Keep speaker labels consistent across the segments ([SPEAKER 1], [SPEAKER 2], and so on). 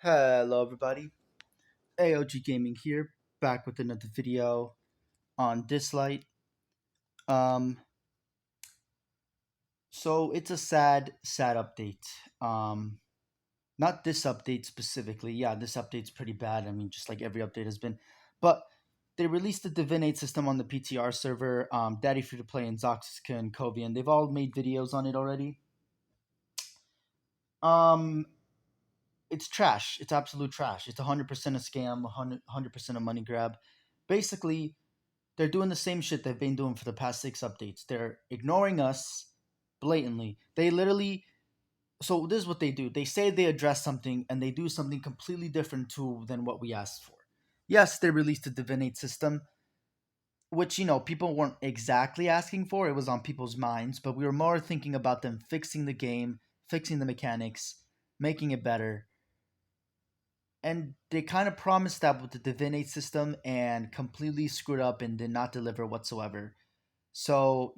[SPEAKER 1] Hello everybody, AOG Gaming here, back with another video on Dislyte. Um, so it's a sad update. Um, Not this update specifically. Yeah, this update's pretty bad. I mean, just like every update has been. But they released the Divinate System on the PTR server. Daddy Free to Play and Zoxica and Kovian. They've all made videos on it already. Um, it's trash. It's absolute trash. It's 100% a scam. 100% a money grab. Basically, they're doing the same shit they've been doing for the past 6 updates. They're ignoring us blatantly. They literally. So this is what they do. They say they address something and they do something completely different than what we asked for. Yes, they released a Divinate system, which people weren't exactly asking for. It was on people's minds, but we were more thinking about them fixing the game, fixing the mechanics, making it better. And they kind of promised that with the Divinate system and completely screwed up and did not deliver whatsoever. So,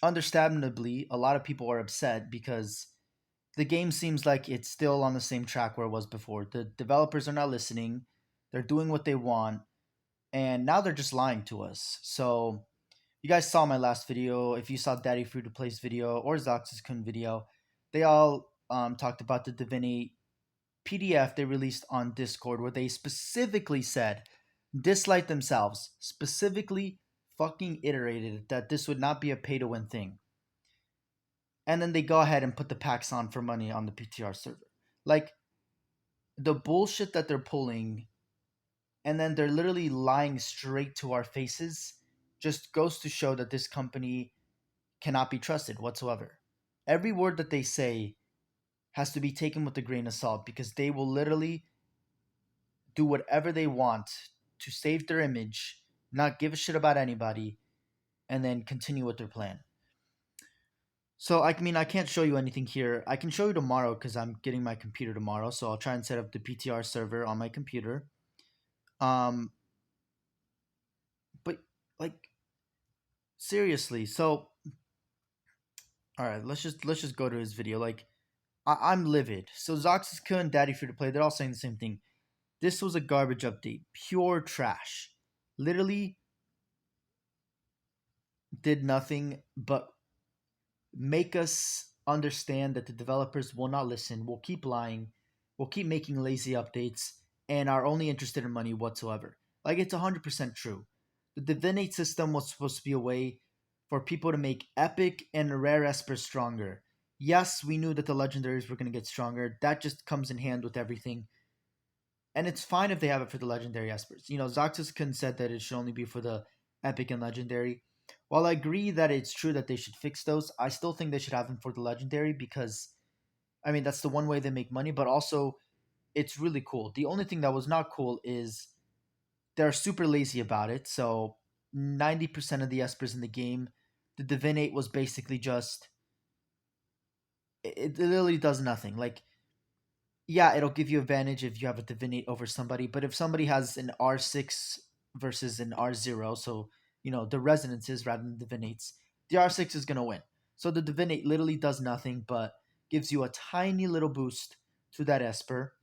[SPEAKER 1] understandably, a lot of people are upset because the game seems like it's still on the same track where it was before. The developers are not listening, they're doing what they want, and now they're just lying to us. So, you guys saw my last video. If you saw Daddy Free to Play's video or Zox's Kun video, they all talked about the Divinity PDF they released on Discord where they specifically said, Dislyte themselves, specifically fucking iterated that this would not be a pay to win thing. And then they go ahead and put the packs on for money on the PTR server. Like, the bullshit that they're pulling, and then they're literally lying straight to our faces, just goes to show that this company cannot be trusted whatsoever. Every word that they say has to be taken with a grain of salt because they will literally do whatever they want to save their image, not give a shit about anybody, and then continue with their plan. So I mean, I can't show you anything here. I can show you tomorrow because I'm getting my computer tomorrow. So I'll try and set up the PTR server on my computer. Um, but like seriously, so all right, let's just go to his video. Like I'm livid. So Zoxica and Daddy Free to Play, they're all saying the same thing. This was a garbage update, pure trash. Literally did nothing but make us understand that the developers will not listen, will keep lying, will keep making lazy updates, and are only interested in money whatsoever. Like, it's 100% true. The Divinate system was supposed to be a way for people to make epic and rare espers stronger. Yes, we knew that the legendaries were going to get stronger. That just comes in hand with everything. And it's fine if they have it for the legendary espers. Zoxus said that it should only be for the epic and legendary. While I agree that it's true that they should fix those, I still think they should have them for the legendary because, I mean, that's the one way they make money, but also it's really cool. The only thing that was not cool is they're super lazy about it. So 90% of the espers in the game, the Divinate was basically just, it literally does nothing. Like, yeah, it'll give you advantage if you have a Divinate over somebody, but if somebody has an R6 versus an R0, so the resonances rather than divinates, the R6 is gonna win. So the Divinate literally does nothing but gives you a tiny little boost to that Esper,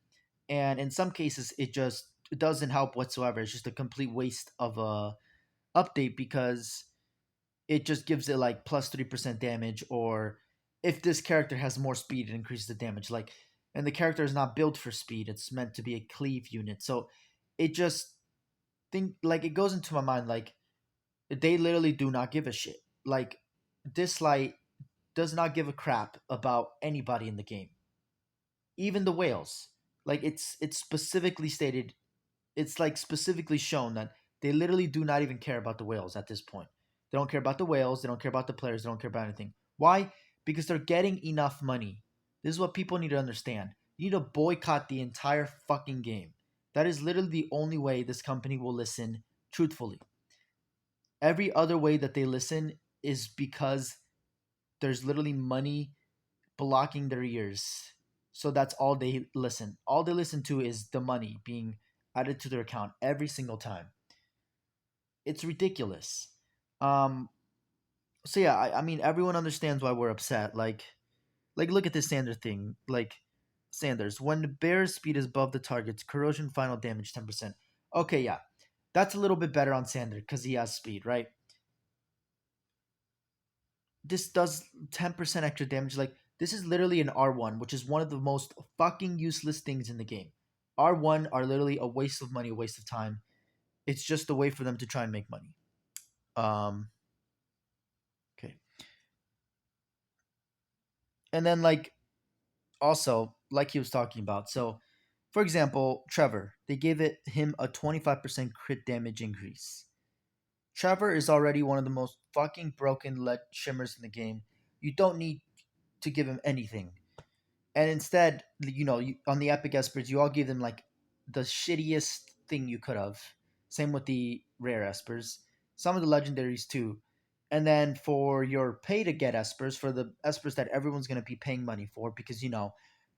[SPEAKER 1] and in some cases it doesn't help whatsoever. It's just a complete waste of a update because it just gives it like plus 3% damage, or if this character has more speed, it increases the damage. Like, and the character is not built for speed; it's meant to be a cleave unit. So it just think like it goes into my mind like they literally do not give a shit. Like, Dislyte does not give a crap about anybody in the game, even the whales. Like, it's specifically stated, it's like specifically shown that they literally do not even care about the whales at this point. They don't care about the whales. They don't care about the players. They don't care about anything. Why? Because they're getting enough money. This is what people need to understand. You need to boycott the entire fucking game. That is literally the only way this company will listen truthfully. Every other way that they listen is because there's literally money blocking their ears. So that's all they listen. All they listen to is the money being added to their account every single time. It's ridiculous. Um, so yeah, I mean everyone understands why we're upset. Like look at this standard thing. Like Sanders. When the bear's speed is above the target's corrosion final damage 10%. Okay, yeah. That's a little bit better on Sander because he has speed, right? This does 10% extra damage. Like, this is literally an R1, which is one of the most fucking useless things in the game. R1 are literally a waste of money, a waste of time. It's just a way for them to try and make money. Um, okay. And then, like, also, like he was talking about. So, for example, Trevor, they gave him a 25% crit damage increase. Trevor is already one of the most fucking broken lead shimmers in the game. You don't need to give him anything. And instead, on the epic espers, you all give them like the shittiest thing you could have. Same with the rare espers, some of the legendaries too. And then for your pay to get espers, for the espers that everyone's going to be paying money for, because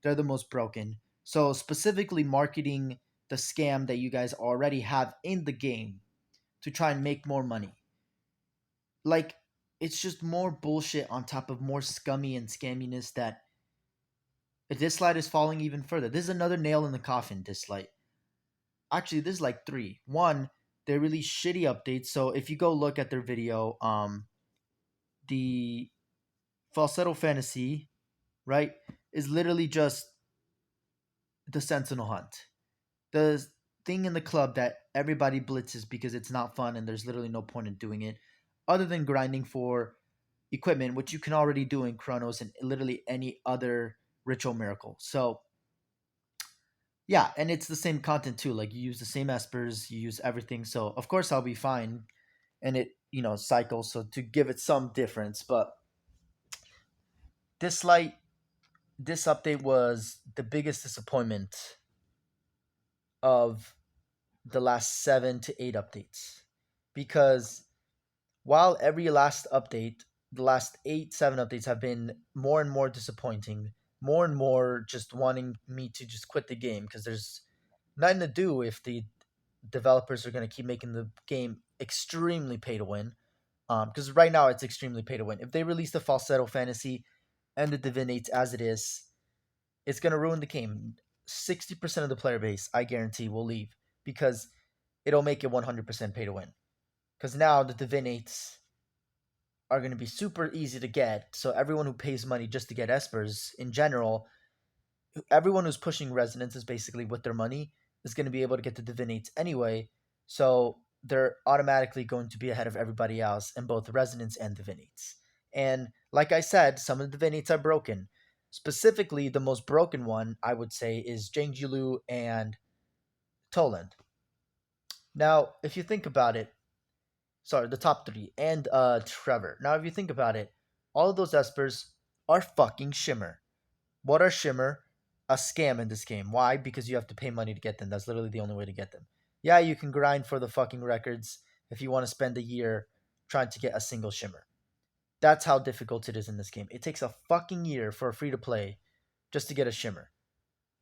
[SPEAKER 1] they're the most broken. So specifically marketing the scam that you guys already have in the game to try and make more money. Like, it's just more bullshit on top of more scummy and scamminess that Dislyte is falling even further. This is another nail in the coffin, Dislyte. Actually, this is like three. One, they're really shitty updates. So if you go look at their video, the falsetto fantasy, right, is literally just the sentinel hunt. The thing in the club that everybody blitzes because it's not fun and there's literally no point in doing it, other than grinding for equipment, which you can already do in Chronos and literally any other ritual miracle. So yeah, and it's the same content too. Like, you use the same espers, you use everything. So of course I'll be fine, and it cycles. So to give it some difference, but this light, this update was the biggest disappointment of the last 7 to 8 updates, because while every last update, the last 8, 7 updates have been more and more disappointing, more and more just wanting me to just quit the game because there's nothing to do if the developers are going to keep making the game extremely pay to win. Because right now it's extremely pay to win. If they release the falsetto fantasy and the divinates as it is, it's going to ruin the game. 60% of the player base, I guarantee, will leave because it'll make it 100% pay to win. Because now the divinates are going to be super easy to get. So everyone who pays money just to get espers in general, everyone who's pushing resonances basically with their money is going to be able to get the divinates anyway. So they're automatically going to be ahead of everybody else in both resonance and divinates. And like I said, some of the divinates are broken. Specifically, the most broken one I would say is Jangjilu and Toland. Now, if you think about it, sorry, the top three, and Trevor. Now, if you think about it, all of those espers are fucking shimmer. What are shimmer? A scam in this game. Why? Because you have to pay money to get them. That's literally the only way to get them. Yeah, you can grind for the fucking records if you want to spend a year trying to get a single shimmer. That's how difficult it is in this game. It takes a fucking year for a free to play just to get a shimmer.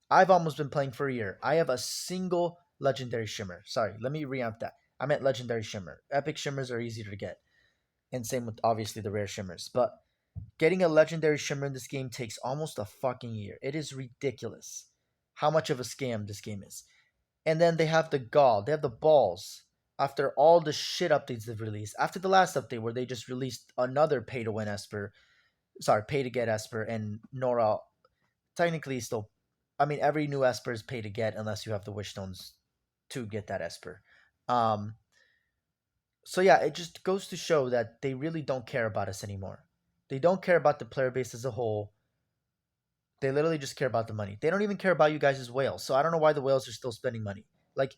[SPEAKER 1] I've almost been playing for a year. I have a single legendary shimmer. Sorry, let me reamp that. I meant legendary shimmer. Epic shimmers are easier to get. And same with obviously the rare shimmers. But getting a legendary shimmer in this game takes almost a fucking year. It is ridiculous how much of a scam this game is. And then they have the gall, they have the balls after all the shit updates they've released. After the last update where they just released another pay to win Esper, sorry, pay to get Esper, and Nora technically still, I mean, every new Esper is pay to get unless you have the wish stones to get that Esper. Um, so yeah, it just goes to show that they really don't care about us anymore. They don't care about the player base as a whole. They literally just care about the money. They don't even care about you guys as whales. So I don't know why the whales are still spending money. Like,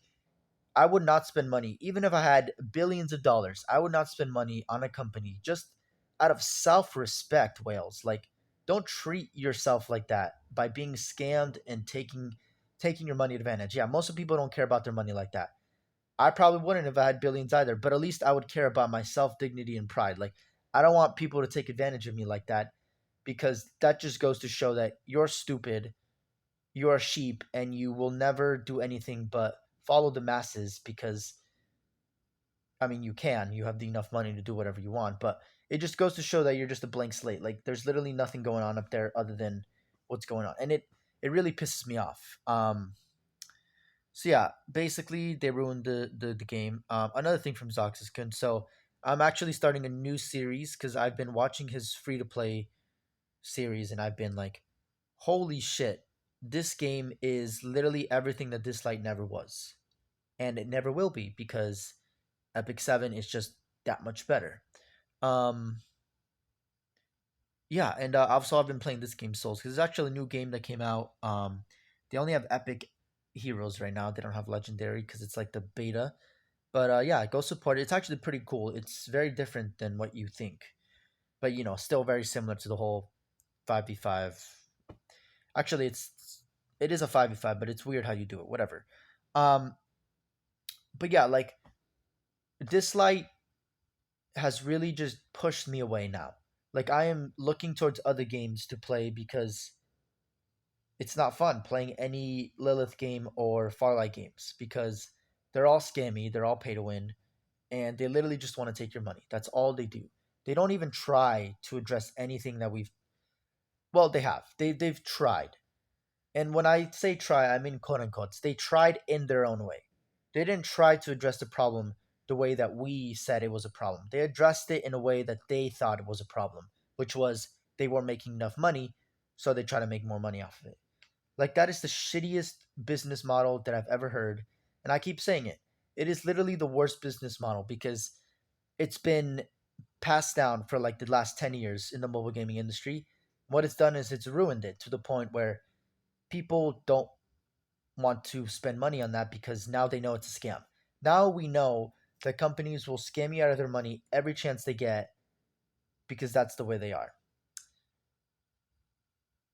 [SPEAKER 1] I would not spend money, even if I had billions of dollars. I would not spend money on a company just out of self-respect, whales. Like, don't treat yourself like that by being scammed and taking your money advantage. Yeah, most of people don't care about their money like that. I probably wouldn't if I had billions either, but at least I would care about my self dignity and pride. Like, I don't want people to take advantage of me like that, because that just goes to show that you're stupid, you're a sheep, and you will never do anything but follow the masses because, I mean, you have enough money to do whatever you want, but it just goes to show that you're just a blank slate. Like, there's literally nothing going on up there other than what's going on. And it really pisses me off. So yeah, basically they ruined the game. Another thing from Zoxiskin. So I'm actually starting a new series because I've been watching his free to play series, and I've been like, holy shit, this game is literally everything that Dislyte never was, and it never will be because Epic 7 is just that much better. Um, yeah, and also I've been playing this game Souls because it's actually a new game that came out. They only have epic heroes right now. They don't have legendary because it's like the beta. But yeah, go support it. It's actually pretty cool. It's very different than what you think, but still very similar to the whole 5v5. Actually, it is a 5v5, but it's weird how you do it. Whatever. Um, but yeah, like this light has really just pushed me away now. Like I am looking towards other games to play because it's not fun playing any Lilith game or Farlight games because they're all scammy, they're all pay to win, and they literally just want to take your money. That's all they do. They don't even try to address anything that we've well, they have. They've tried. And when I say try, I mean quote unquote. They tried in their own way. They didn't try to address the problem the way that we said it was a problem. They addressed it in a way that they thought it was a problem, which was they weren't making enough money, so they try to make more money off of it. Like that is the shittiest business model that I've ever heard, and I keep saying it. It is literally the worst business model because it's been passed down for like the last 10 years in the mobile gaming industry. What it's done is it's ruined it to the point where people don't want to spend money on that because now they know it's a scam. Now we know that companies will scam you out of their money every chance they get because that's the way they are.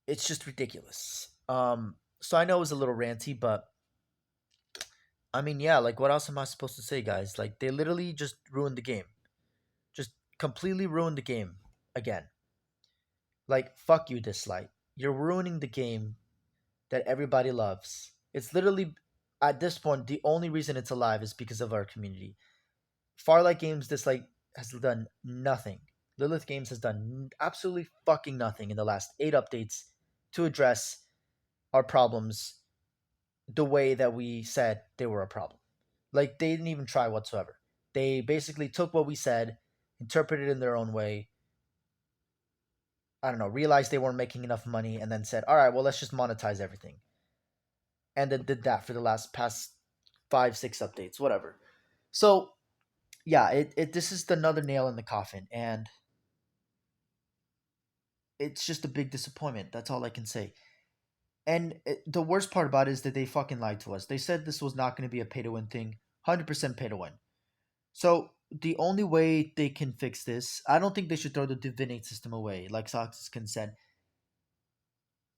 [SPEAKER 1] It's just ridiculous. So I know it was a little ranty, but I mean, yeah, like what else am I supposed to say, guys? Like they literally just ruined the game. Just completely ruined the game again. Like fuck you, Dislyte. You're ruining the game that everybody loves. It's literally at this point the only reason it's alive is because of our community. Farlight Games Dislyte has done nothing. Lilith Games has done absolutely fucking nothing in the last 8 updates to address our problems the way that we said they were a problem. Like they didn't even try whatsoever. They basically took what we said, interpreted it in their own way. I don't know, realized they weren't making enough money, and then said, "All right, well, let's just monetize everything." And then did that for the last past 5, 6 updates, whatever. So yeah, it this is another nail in the coffin, and it's just a big disappointment. That's all I can say. And the worst part about it is that they fucking lied to us. They said this was not going to be a pay to win thing, 100% pay to win. So the only way they can fix this, I don't think they should throw the Divinate system away, like Soxkin said.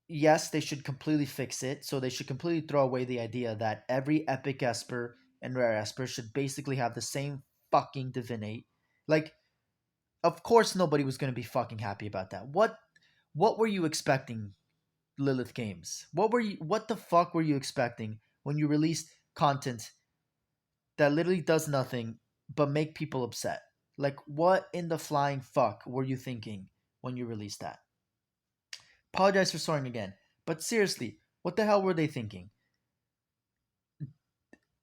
[SPEAKER 1] Yes, they should completely fix it. So they should completely throw away the idea that every epic Esper and rare Esper should basically have the same fucking Divinate. Like, of course nobody was gonna be fucking happy about that. What were you expecting, Lilith Games? What the fuck were you expecting when you released content that literally does nothing but make people upset? Like what in the flying fuck were you thinking when you released that? Apologize for swearing again. But seriously, what the hell were they thinking?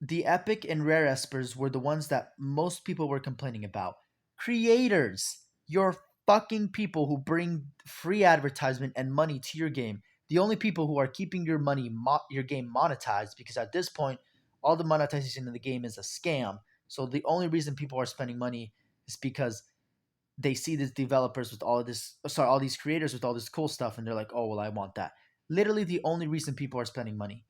[SPEAKER 1] The epic and rare espers were the ones that most people were complaining about. Creators, your fucking people who bring free advertisement and money to your game. The only people who are keeping your money, your game monetized, because at this point, all the monetization in the game is a scam. So the only reason people are spending money is because they see these developers with all of this, sorry, all these creators with all this cool stuff, and they're like, oh well, I want that. Literally, the only reason people are spending money,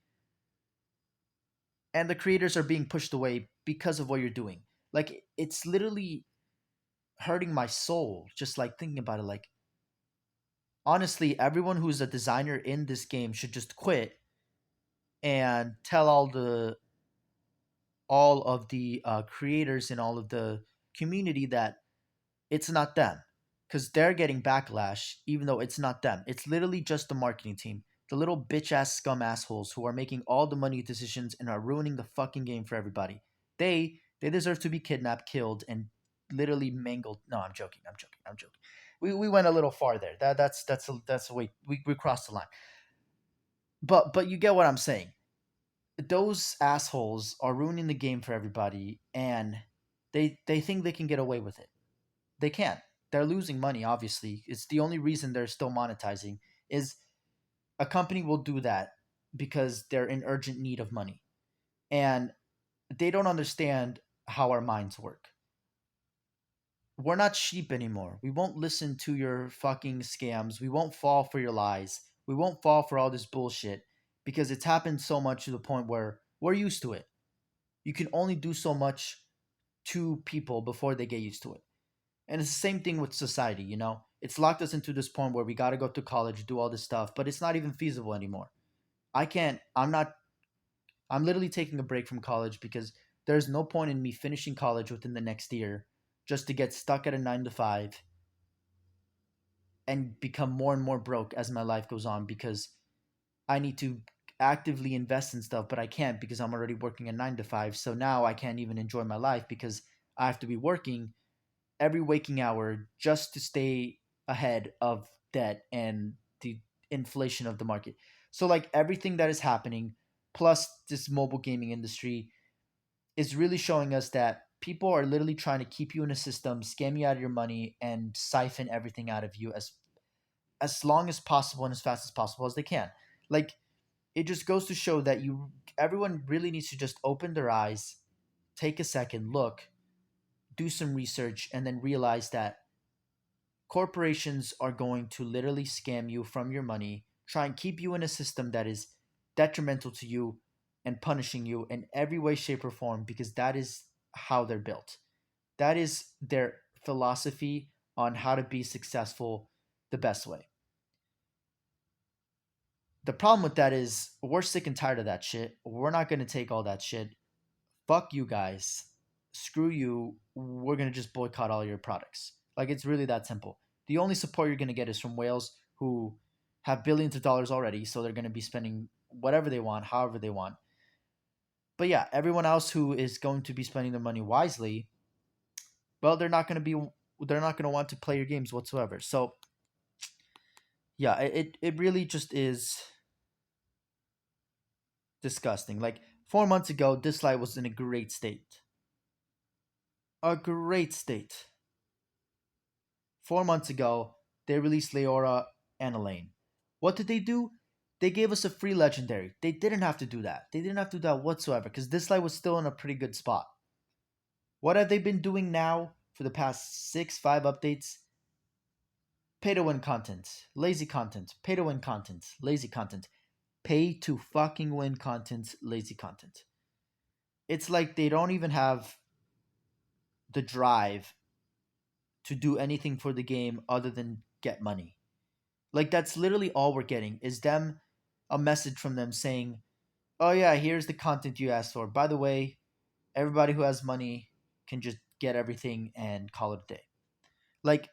[SPEAKER 1] and the creators are being pushed away because of what you're doing. Like it's literally hurting my soul just like thinking about it. Like honestly, everyone who's a designer in this game should just quit and tell all of the creators and all of the community that it's not them, because they're getting backlash even though it's not them. It's literally just the marketing team, the little bitch ass scum assholes who are making all the money decisions and are ruining the fucking game for everybody. They deserve to be kidnapped, killed, and literally mangled. No, I'm joking. I'm joking. We went a little far there. That's a way we crossed the line. but you get what I'm saying. Those assholes are ruining the game for everybody, and they think they can get away with it. They can't. They're losing money. Obviously, it's the only reason they're still monetizing. Is a company will do that because they're in urgent need of money, and they don't understand how our minds work. We're not sheep anymore. We won't listen to your fucking scams. We won't fall for your lies. We won't fall for all this bullshit because it's happened so much to the point where we're used to it. You can only do so much to people before they get used to it. And it's the same thing with society, you know? It's locked us into this point where we got to go to college, do all this stuff, but it's not even feasible anymore. I can't, I'm not, I'm literally taking a break from college because there's no point in me finishing college within the next year just to get stuck at a 9 to 5 and become more and more broke as my life goes on because I need to actively invest in stuff, but I can't because I'm already working a 9 to 5. So now I can't even enjoy my life because I have to be working every waking hour just to stay ahead of debt and the inflation of the market. So like everything that is happening, plus this mobile gaming industry, is really showing us that people are literally trying to keep you in a system, scam you out of your money, and siphon everything out of you as long as possible and as fast as possible as they can. Like it just goes to show that you everyone really needs to just open their eyes, take a second, look, do some research, and then realize that corporations are going to literally scam you from your money, try and keep you in a system that is detrimental to you and punishing you in every way, shape, or form because that is how they're built. That is their philosophy on how to be successful the best way. The problem with that is we're sick and tired of that shit. We're not going to take all that shit. Fuck you guys. Screw you. We're going to just boycott all your products. Like, it's really that simple. The only support you're going to get is from whales who have billions of dollars already, so they're going to be spending whatever they want, however they want. But yeah, everyone else who is going to be spending their money wisely, well, they're not going to want to play your games whatsoever. So yeah, it really just is disgusting. Like 4 months ago, Dislyte was in a great state. A great state. 4 months ago, they released Leora and Elaine. What did they do? They gave us a free legendary. They didn't have to do that. They didn't have to do that whatsoever because Dislyte was still in a pretty good spot. What have they been doing now for the past six, five updates? Pay to win content, lazy content, pay to win content, lazy content, pay to fucking win content, lazy content. It's like they don't even have the drive to do anything for the game other than get money. Like that's literally all we're getting is them a message from them saying, "Oh yeah, here's the content you asked for. By the way, everybody who has money can just get everything and call it a day." Like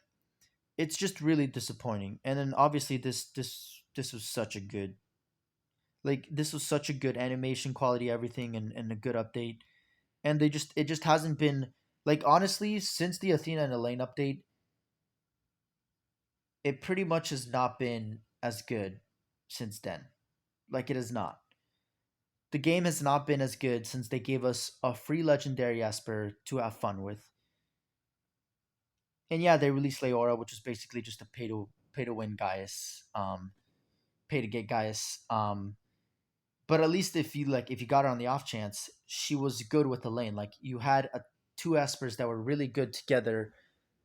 [SPEAKER 1] it's just really disappointing. And then obviously this was such a good this was such a good animation quality, everything, and a good update. And it just hasn't been like honestly since the Athena and Elaine update, it pretty much has not been as good since then. Like it has not. The game has not been as good since they gave us a free legendary Esper to have fun with. And yeah, they released Leora, which is basically just a pay to win Gaius, pay to get Gaius. But at least if you got her on the off chance, she was good with the lane. Like you had two Espers that were really good together,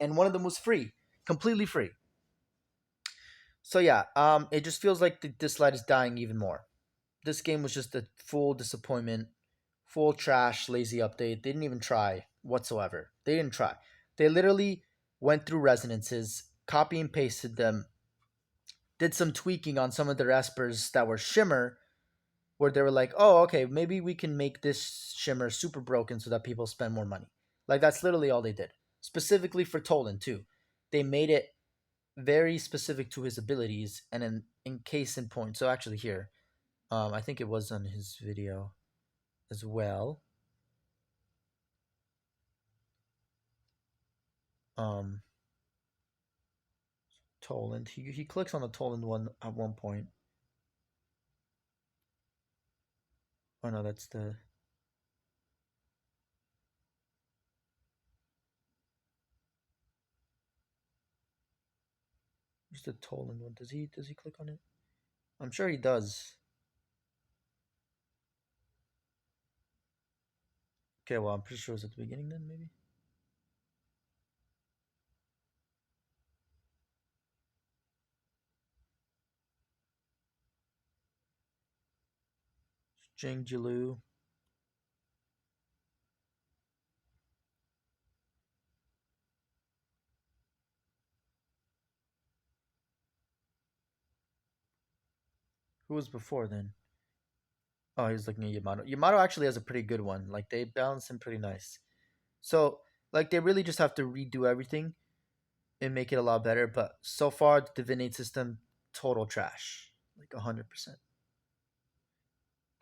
[SPEAKER 1] and one of them was free, completely free. So yeah, it just feels like this light is dying even more. This game was just a full disappointment, full trash, lazy update. They didn't even try whatsoever. They didn't try. They literally went through resonances, copy and pasted them, did some tweaking on some of their espers that were shimmer, where they were like, oh, okay, maybe we can make this shimmer super broken so that people spend more money. Like that's literally all they did. Specifically for Tolan too. They made it very specific to his abilities and in case in point. So actually here, I think it was on his video as well. Um, Toland. He clicks on the Toland one at one point. Oh no, that's the where's the Toland one? Does he click on it? I'm sure he does. Okay, well I'm pretty sure it was at the beginning then maybe. Jing Jilu. Who was before then? Oh, he's looking at Yamato. Yamato actually has a pretty good one. Like they balance him pretty nice. So like they really just have to redo everything and make it a lot better. But so far, the Divinate system total trash, like 100%.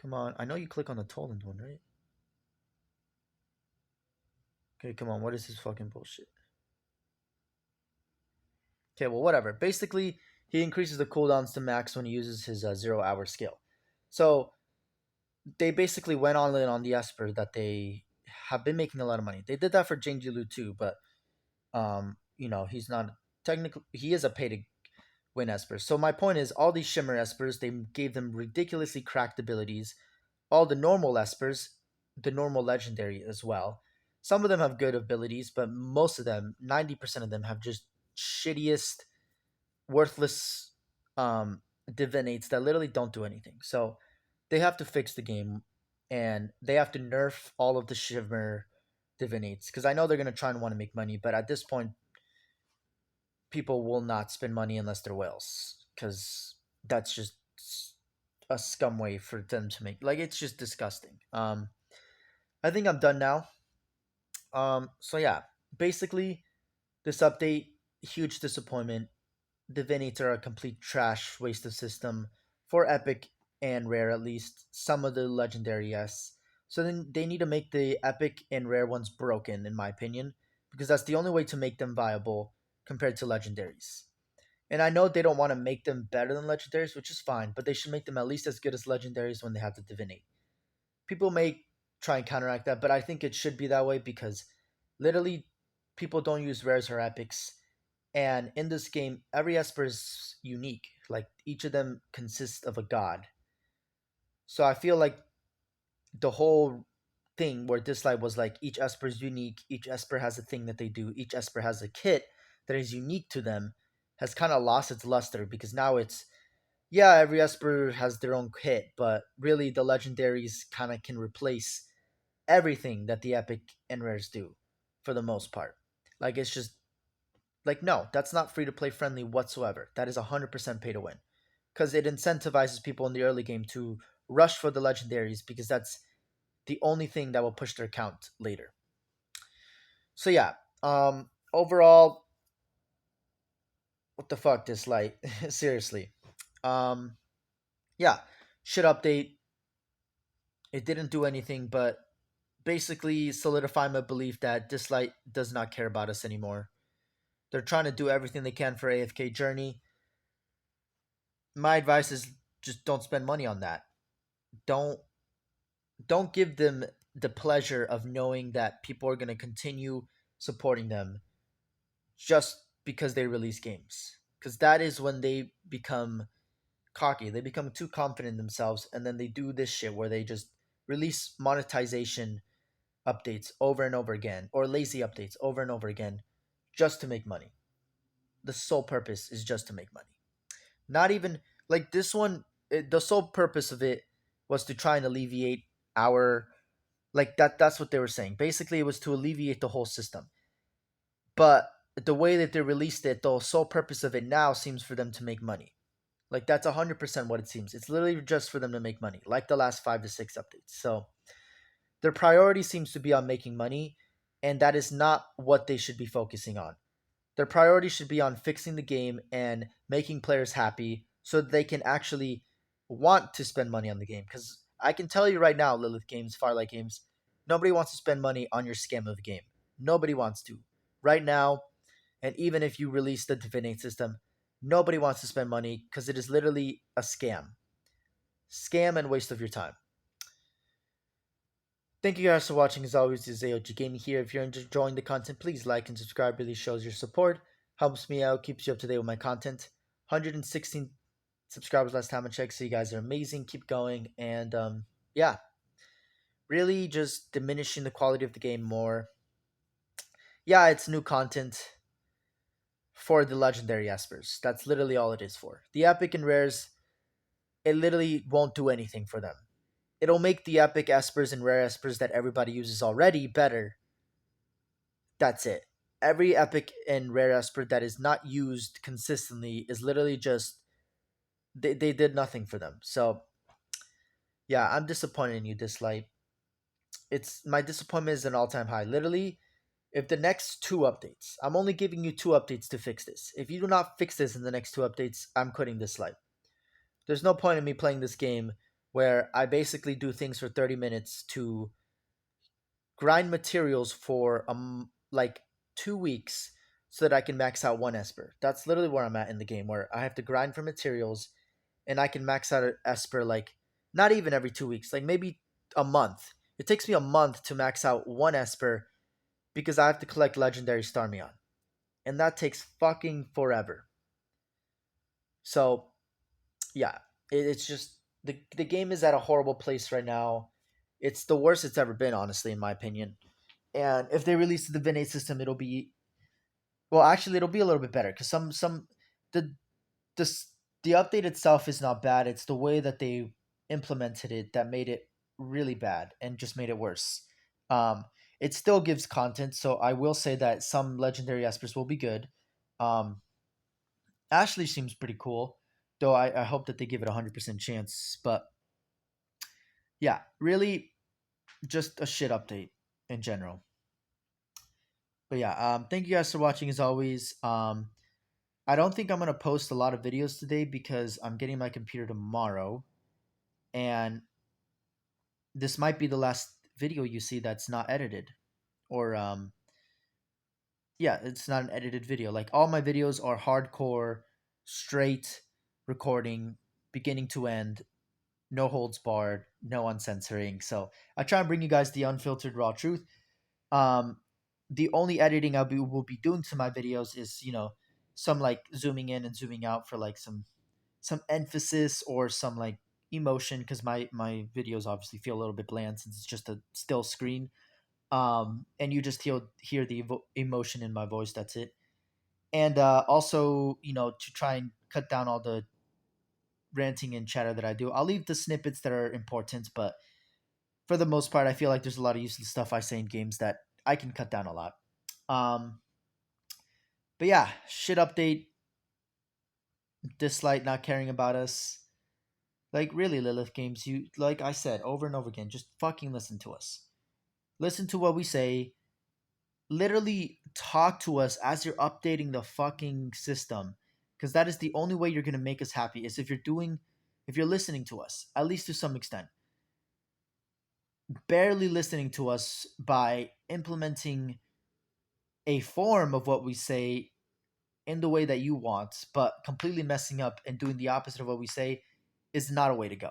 [SPEAKER 1] Come on, I know you click on the Toland one, right? Okay, come on. What is this fucking bullshit? Okay, well, whatever. Basically, he increases the cooldowns to max when he uses his 0 hour skill. So they basically went all in on the Esper that they have been making a lot of money. They did that for Jingjilu too, but he's not technically he is a pay to win Esper. So my point is, all these Shimmer Espers, they gave them ridiculously cracked abilities. All the normal Espers, the normal Legendary as well. Some of them have good abilities, but most of them, 90% of them, have just shittiest, worthless divinates that literally don't do anything. So they have to fix the game and they have to nerf all of the Shimmer divinates because I know they're going to try and want to make money, but at this point, people will not spend money unless they're whales because that's just a scum way for them to make like it's just disgusting. I think I'm done now. So yeah, basically this update, huge disappointment. Divinates are a complete trash waste of system for epic and rare at least. Some of the legendary, yes. So then they need to make the epic and rare ones broken, in my opinion, because that's the only way to make them viable compared to legendaries. And I know they don't want to make them better than legendaries, which is fine, but they should make them at least as good as legendaries when they have the divinate. People may try and counteract that, but I think it should be that way because literally people don't use rares or epics. And in this game, every Esper is unique. Like each of them consists of a god. So I feel like the whole thing where Dislyte was like each Esper is unique, each Esper has a thing that they do, each Esper has a kit that is unique to them, has kind of lost its luster because now it's yeah, every Esper has their own kit, but really the legendaries kind of can replace everything that the epic and rares do for the most part. Like it's just like no, that's not free to play friendly whatsoever. That is 100% pay to win because it incentivizes people in the early game to rush for the legendaries because that's the only thing that will push their count later. So yeah, overall, what the fuck, this light? Seriously, um, yeah, should update. It didn't do anything, but basically solidify my belief that Dislyte does not care about us anymore. They're trying to do everything they can for AFK Journey. My advice is just don't spend money on that. Don't don't give them the pleasure of knowing that people are going to continue supporting them just because they release games. Because that is when they become cocky. They become too confident in themselves, and then they do this shit where they just release monetization updates over and over again, or lazy updates over and over again, just to make money. The sole purpose is just to make money. Not even like this one. The sole purpose of it was to try and alleviate our like that's what they were saying. Basically, it was to alleviate the whole system. But the way that they released it, the sole purpose of it now seems for them to make money. Like that's 100% what it seems. It's literally just for them to make money, like the last 5 to 6 updates. So their priority seems to be on making money, and that is not what they should be focusing on. Their priority should be on fixing the game and making players happy so that they can actually want to spend money on the game. Because I can tell you right now, Lilith Games, Farlight Games, nobody wants to spend money on your scam of a game. Nobody wants to. Right now, and even if you release the Divinate system, nobody wants to spend money because it is literally a scam. Scam and waste of your time. Thank you guys for watching. As always, this is AOG Gaming here. If you're enjoying the content, please like and subscribe. Really shows your support, helps me out, keeps you up to date with my content. 116 subscribers last time I checked, so you guys are amazing. Keep going, and yeah, really just diminishing the quality of the game more. Yeah, it's new content for the legendary espers. That's literally all it is for. The epic and rares, it literally won't do anything for them. It'll make the epic espers and rare espers that everybody uses already better. That's it. Every epic and rare esper that is not used consistently is literally just they did nothing for them. So yeah, I'm disappointed in you, Dislyte. It's my disappointment is an all-time high. Literally, if the next two updates, I'm only giving you two updates to fix this. If you do not fix this in the next two updates, I'm quitting Dislyte. There's no point in me playing this game where I basically do things for 30 minutes to grind materials for like 2 weeks so that I can max out one Esper. That's literally where I'm at in the game, where I have to grind for materials and I can max out an Esper like not even every 2 weeks, like maybe a month. It takes me a month to max out one Esper because I have to collect legendary Starmyon. And that takes fucking forever. So yeah, it's just the game is at a horrible place right now. It's the worst it's ever been, honestly, in my opinion. And if they release the Divinate System, it'll be well. Actually, it'll be a little bit better because the the the update itself is not bad. It's the way that they implemented it that made it really bad and just made it worse. Um, it still gives content, so I will say that some legendary espers will be good. Um, Ashley seems pretty cool, though I hope that they give it a 100% chance. But yeah, really, just a shit update in general. But yeah, thank you guys for watching as always. I don't think I'm gonna post a lot of videos today because I'm getting my computer tomorrow, and this might be the last video you see that's not edited, or yeah, it's not an edited video. Like all my videos are hardcore, straight recording, beginning to end, no holds barred, no uncensoring. So I try and bring you guys the unfiltered raw truth. Um, the only editing will be doing to my videos is some like zooming in and zooming out for like some emphasis or some like emotion because my videos obviously feel a little bit bland since it's just a still screen. And you just hear the emotion in my voice. That's it. And also, to try and cut down all the ranting and chatter that I do, I'll leave the snippets that are important, but for the most part, I feel like there's a lot of useless stuff I say in games that I can cut down a lot. Um, but yeah, shit update. Dislyte not caring about us. Like really, Lilith Games, you like I said over and over again, just fucking listen to us. Listen to what we say. Literally talk to us as you're updating the fucking system. Because that is the only way you're gonna make us happy, is if you're listening to us, at least to some extent. Barely listening to us by implementing a form of what we say in the way that you want, but completely messing up and doing the opposite of what we say is not a way to go.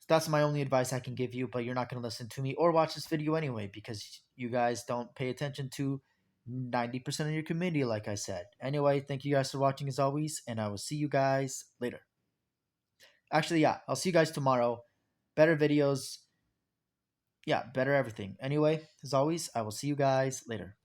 [SPEAKER 1] That's my only advice I can give you, but you're not going to listen to me or watch this video anyway because you guys don't pay attention to 90% of your community, like I said. Anyway, thank you guys for watching as always, and I will see you guys later. Actually, yeah, I'll see you guys tomorrow. Better videos. Yeah, better everything. Anyway, as always, I will see you guys later.